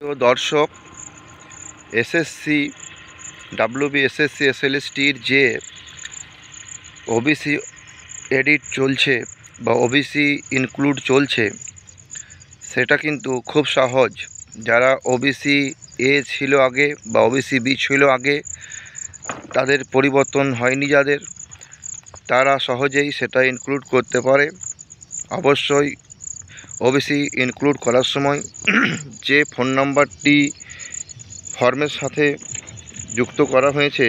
তো দর্শক, SSC WB SSC এসএলএসটির যে ওবিসি এডিট চলছে বা ওবিসি ইনক্লুড চলছে, সেটা কিন্তু খুব সহজ। যারা ওবিসি এ ছিল আগে বা ওবিসি বি ছিল আগে, তাদের পরিবর্তন হয়নি যাদের, তারা সহজেই সেটা ইনক্লুড করতে পারে। অবশ্যই ওবিসি ইনক্লুড করার সময় যে ফোন নাম্বারটি ফর্মের সাথে যুক্ত করা হয়েছে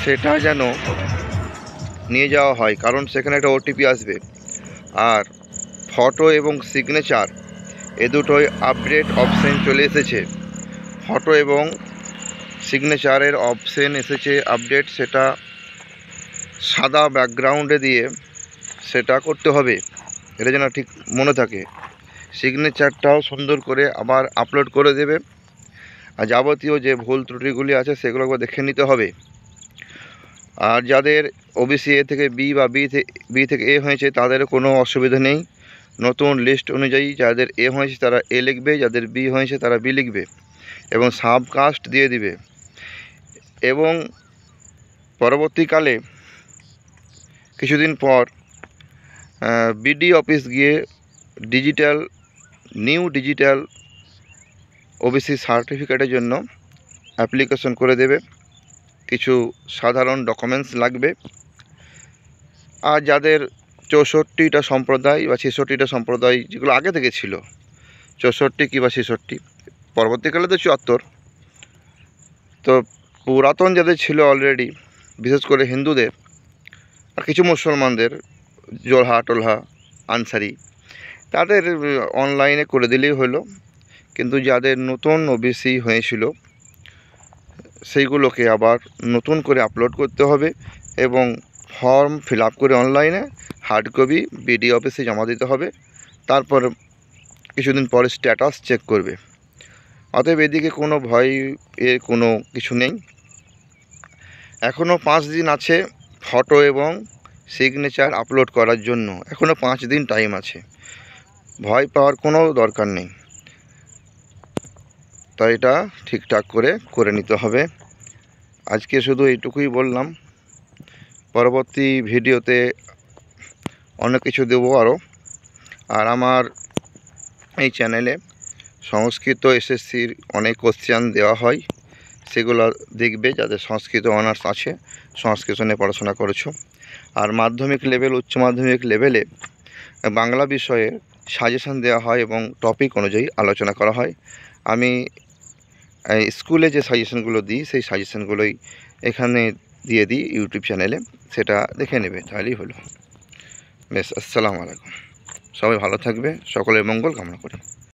সেটা যেন নিয়ে যাওয়া হয়, কারণ সেখানে একটা ওটিপি আসবে। আর ফটো এবং সিগনেচার এ দুটোই আপডেট অপশন চলে এসেছে। ফটো এবং সিগনেচারের অপশন এসেছে আপডেট, সেটা সাদা ব্যাকগ্রাউন্ডে দিয়ে সেটা করতে হবে, এটা যেন ঠিক মনে থাকে। সিগনেচারটাও সুন্দর করে আবার আপলোড করে দেবে। আর যাবতীয় যে ভুল ত্রুটিগুলি আছে সেগুলো একবার দেখে নিতে হবে। আর যাদের ওবিসি এ থেকে বি বা বি থেকে এ হয়েছে তাদের কোনো অসুবিধা নেই। নতুন লিস্ট অনুযায়ী যাদের এ হয়েছে তারা এ লিখবে, যাদের বি হয়েছে তারা বি লিখবে এবং সাবকাস্ট দিয়ে দিবে। এবং পরবর্তীকালে কিছুদিন পর বিডি অফিস গিয়ে নিউ ডিজিটাল ওবিসি সার্টিফিকেটের জন্য অ্যাপ্লিকেশন করে দেবে। কিছু সাধারণ ডকুমেন্টস লাগবে। আর যাদের 64টা সম্প্রদায় বা 66টা সম্প্রদায়, যেগুলো আগে থেকে ছিল 64 কি বা 66, পরবর্তীকালে তো 74, তো পুরাতন যাদের ছিল অলরেডি, বিশেষ করে হিন্দুদের আর কিছু মুসলমানদের, জোলহা টোলহা আনসারি, তাদের অনলাইনে করে দিলেই হলো। কিন্তু যাদের নতুন ওবিসি হয়েছিল সেইগুলোকে আবার নতুন করে আপলোড করতে হবে এবং ফর্ম ফিল আপ করে অনলাইনে হার্ড কপি বিডি অফিসে জমা দিতে হবে। তারপর কিছুদিন পরে স্ট্যাটাস চেক করবে। অতএব এদিকে কোনো ভয়ের কোনো কিছু নেই। এখনও 5 দিন আছে ফটো এবং সিগনেচার আপলোড করার জন্য, এখনও 5 দিন টাইম আছে। ভয় পাওয়ার কোনো দরকার নেই। তাই এটা ঠিকঠাক করে নিতে হবে। আজকে শুধু এইটুকুই বললাম। পরবর্তী ভিডিওতে অনেক কিছু দেবো আরও। আর আমার এই চ্যানেলে সংস্কৃত এসএসসির অনেক কোশ্চেন দেওয়া হয়, সেগুলো দেখবে যাদের সংস্কৃত অনার্স আছে, সংস্কৃত নিয়ে পড়াশোনা করেছো। আর মাধ্যমিক লেভেল, উচ্চ মাধ্যমিক লেভেলে বাংলা বিষয়ে সাজেশান দেওয়া হয় এবং টপিক অনুযায়ী আলোচনা করা হয়। আমি স্কুলে যে সাজেশানগুলো দিই সেই সাজেশানগুলোই এখানে দিয়ে দিই ইউটিউব চ্যানেলে, সেটা দেখে নেবে, তাহলেই হলো। বেশ, আসসালামু আলাইকুম। সবাই ভালো থাকবে, সকলের মঙ্গল কামনা করি।